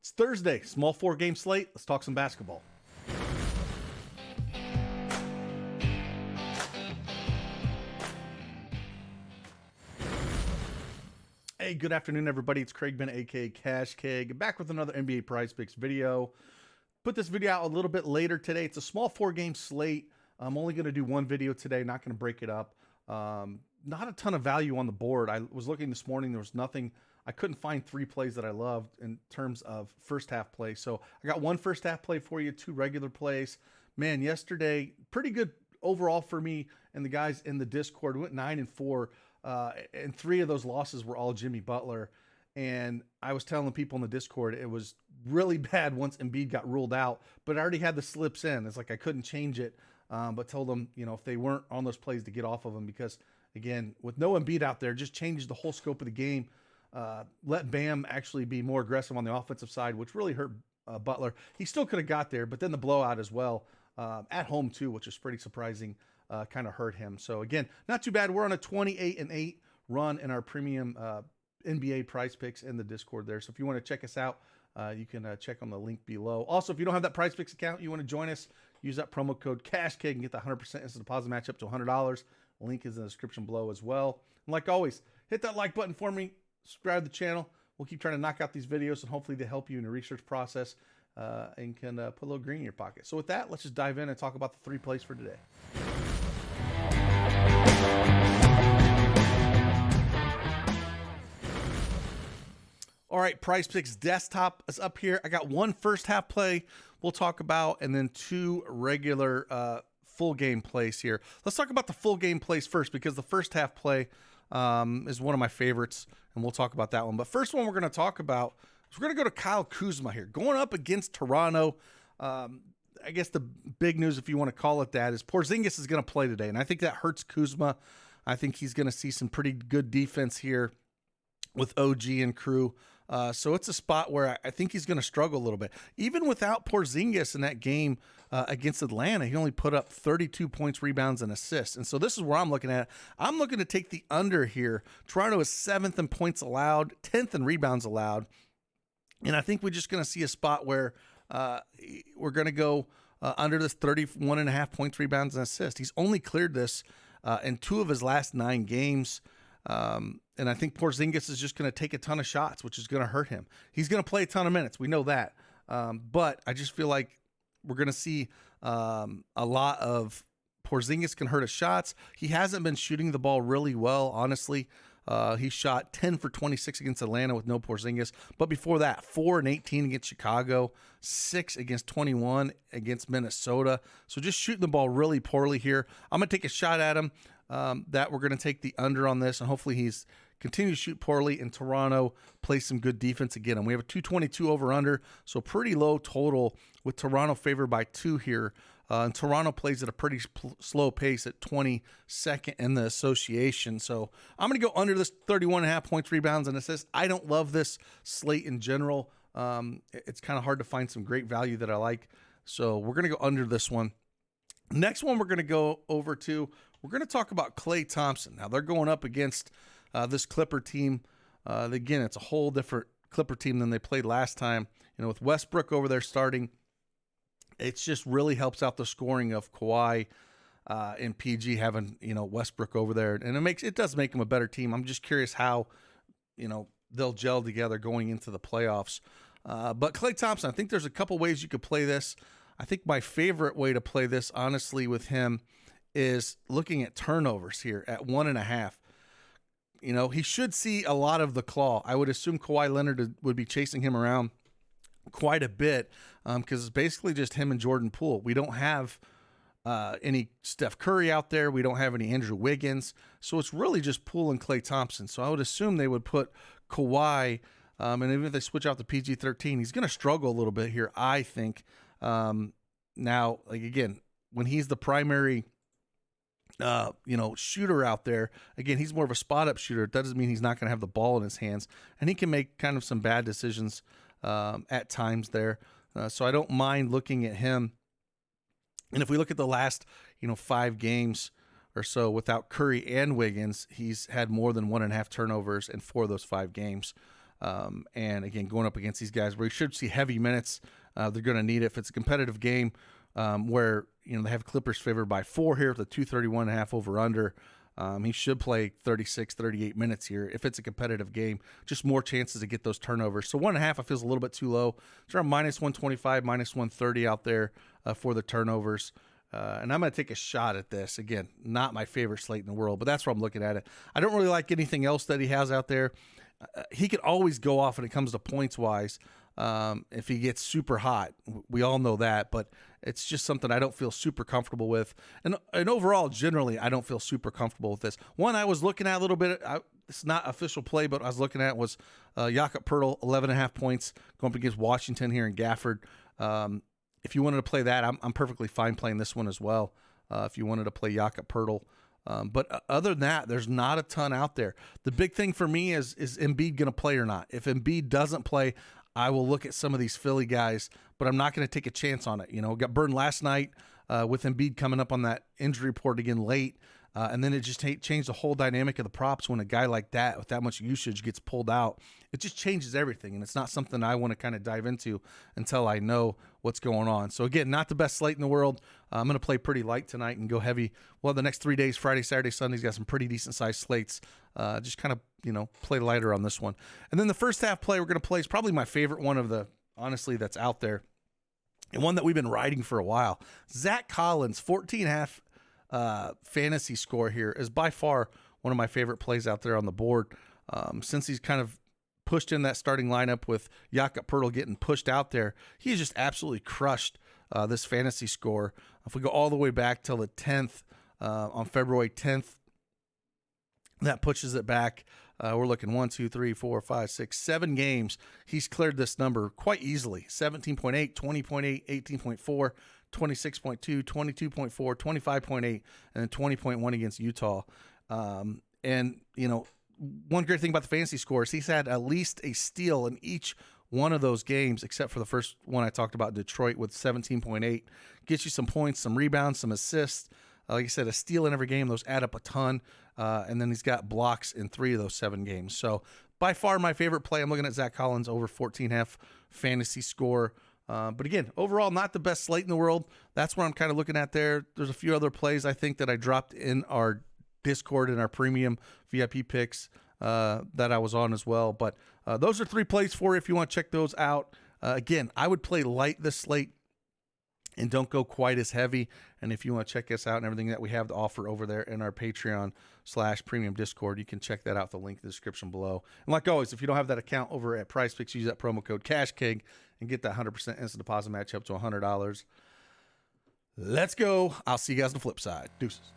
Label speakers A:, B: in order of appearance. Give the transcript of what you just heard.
A: It's Thursday, small 4-game slate. Let's talk some basketball. Hey, good afternoon, everybody. It's Craig Ben, aka Cash Keg, back with another NBA Prizepicks video. Put this video out a little bit later today. It's a small 4-game slate. I'm only going to do one video today, not going to break it up. Not a ton of value on the board. I was looking this morning. There was nothing. I couldn't find 3 plays that I loved in terms of first half play. So I got 1 first half play for you, 2 regular plays. Man, yesterday, pretty good overall for me and the guys in the Discord. We went 9-4, and 3 of those losses were all Jimmy Butler. And I was telling the people in the Discord, it was really bad once Embiid got ruled out, but I already had the slips in. It's like I couldn't change it, but told them, if they weren't on those plays to get off of them because, again, with no Embiid out there, just changes the whole scope of the game. Let Bam actually be more aggressive on the offensive side, which really hurt Butler. He still could have got there, but then the blowout as well, at home too, which is pretty surprising, kind of hurt him. So again, not too bad. We're on a 28-8 run in our premium NBA Prizepicks in the Discord there. So if you want to check us out, you can check on the link below. Also, if you don't have that Prizepicks account, you want to join us, use that promo code CashKeg and get the 100% instant deposit match up to $100. Link is in the description below as well. And like always, hit that like button for me. Subscribe to the channel. We'll keep trying to knock out these videos, and hopefully they help you in your research process and can put a little green in your pocket. So with that, let's just dive in and talk about the 3 plays for today. All right, Prizepicks desktop is up here. I got 1 first half play we'll talk about, and then 2 regular full game plays here. Let's talk about the full game plays first, because the first half play is one of my favorites, and we'll talk about that one. But first one we're going to talk about is we're going to go to Kyle Kuzma here, going up against Toronto. I guess the big news, if you want to call it that, is Porzingis is going to play today, and I think that hurts Kuzma. I think he's going to see some pretty good defense here with OG and crew. So it's a spot where I think he's going to struggle a little bit. Even without Porzingis in that game against Atlanta, he only put up 32 points, rebounds, and assists. And so this is where I'm looking at. I'm looking to take the under here. Toronto is 7th in points allowed, 10th in rebounds allowed. And I think we're just going to see a spot where we're going to go under this 31.5 points, rebounds, and assists. He's only cleared this in 2 of his last 9 games. And I think Porzingis is just going to take a ton of shots, which is going to hurt him. He's going to play a ton of minutes. We know that. But I just feel like we're going to see a lot of Porzingis can hurt his shots. He hasn't been shooting the ball really well, honestly. He shot 10 for 26 against Atlanta with no Porzingis. But before that, 4 and 18 against Chicago, 6 against 21 against Minnesota. So just shooting the ball really poorly here. I'm going to take a shot at him. That we're going to take the under on this, and hopefully he's continue to shoot poorly, and Toronto plays some good defense again. And we have a 222 over under, so pretty low total with Toronto favored by 2 here. And Toronto plays at a pretty slow pace at 22nd in the association. So I'm going to go under this 31.5 points, rebounds, and assists. I don't love this slate in general. It's kind of hard to find some great value that I like. So we're going to go under this one. Next one we're going to go over to, we're going to talk about Klay Thompson. Now, they're going up against this Clipper team. Again, it's a whole different Clipper team than they played last time. With Westbrook over there starting, it just really helps out the scoring of Kawhi and PG having, Westbrook over there. And it does make them a better team. I'm just curious how, they'll gel together going into the playoffs. But Klay Thompson, I think there's a couple ways you could play this. I think my favorite way to play this, honestly, with him is looking at turnovers here at 1.5. He should see a lot of the claw. I would assume Kawhi Leonard would be chasing him around quite a bit because it's basically just him and Jordan Poole. We don't have any Steph Curry out there. We don't have any Andrew Wiggins. So it's really just Poole and Klay Thompson. So I would assume they would put Kawhi, and even if they switch out the PG-13, he's going to struggle a little bit here, I think. Now, again, when he's the primary shooter out there, again, he's more of a spot up shooter. It doesn't mean he's not going to have the ball in his hands, and he can make kind of some bad decisions at times there. So I don't mind looking at him. And if we look at the last, 5 games or so without Curry and Wiggins, he's had more than 1.5 turnovers in 4 of those 5 games. And again, going up against these guys where you should see heavy minutes. They're going to need it if it's a competitive game where they have Clippers favored by 4 here with a 231.5 over under. He should play 36, 38 minutes here if it's a competitive game. Just more chances to get those turnovers. So 1.5 I feel is a little bit too low. It's around minus 125, minus 130 out there for the turnovers. And I'm going to take a shot at this. Again, not my favorite slate in the world, but that's where I'm looking at it. I don't really like anything else that he has out there. He could always go off when it comes to points-wise if he gets super hot. We all know that, but it's just something I don't feel super comfortable with. And overall, generally, I don't feel super comfortable with this. One I was looking at a little bit, it's not official play, but I was looking at was Jakob Poeltl, 11.5 points, going up against Washington here in Gafford. If you wanted to play that, I'm perfectly fine playing this one as well. If you wanted to play Jakob Poeltl. But other than that, there's not a ton out there. The big thing for me is Embiid going to play or not? If Embiid doesn't play, I will look at some of these Philly guys, but I'm not going to take a chance on it. Got burned last night with Embiid coming up on that injury report again late. And then it just changed the whole dynamic of the props when a guy like that with that much usage gets pulled out. It just changes everything, and it's not something I want to kind of dive into until I know what's going on. So, again, not the best slate in the world. I'm going to play pretty light tonight and go heavy. Well, the next 3 days, Friday, Saturday, Sunday's got some pretty decent-sized slates. Just kind of, play lighter on this one. And then the first half play we're going to play is probably my favorite one of the, honestly, that's out there, and one that we've been riding for a while. Zach Collins, 14.5 fantasy score here is by far one of my favorite plays out there on the board. Since he's kind of pushed in that starting lineup with Jakob Poeltl getting pushed out there, he has just absolutely crushed this fantasy score. If we go all the way back till the 10th, on February 10th, that pushes it back. We're looking 1, 2, 3, 4, 5, 6, 7 games. He's cleared this number quite easily. 17.8, 20.8, 18.4, 26.2, 22.4, 25.8, and then 20.1 against Utah. And, one great thing about the fantasy scores, he's had at least a steal in each one of those games, except for the first one I talked about, Detroit, with 17.8. Gets you some points, some rebounds, some assists. Like I said, a steal in every game. Those add up a ton. And then he's got blocks in 3 of those 7 games. So by far my favorite play. I'm looking at Zach Collins over 14.5 fantasy score. But again, overall, not the best slate in the world. That's what I'm kind of looking at there. There's a few other plays I think that I dropped in our Discord and our premium VIP picks that I was on as well. But those are 3 plays for you if you want to check those out. Again, I would play light this slate and don't go quite as heavy. And if you want to check us out and everything that we have to offer over there in our Patreon/premium Discord, you can check that out, the link in the description below. And like always, if you don't have that account over at PrizePicks, use that promo code CashKing and get that 100% instant deposit match up to $100. Let's go. I'll see you guys on the flip side. Deuces.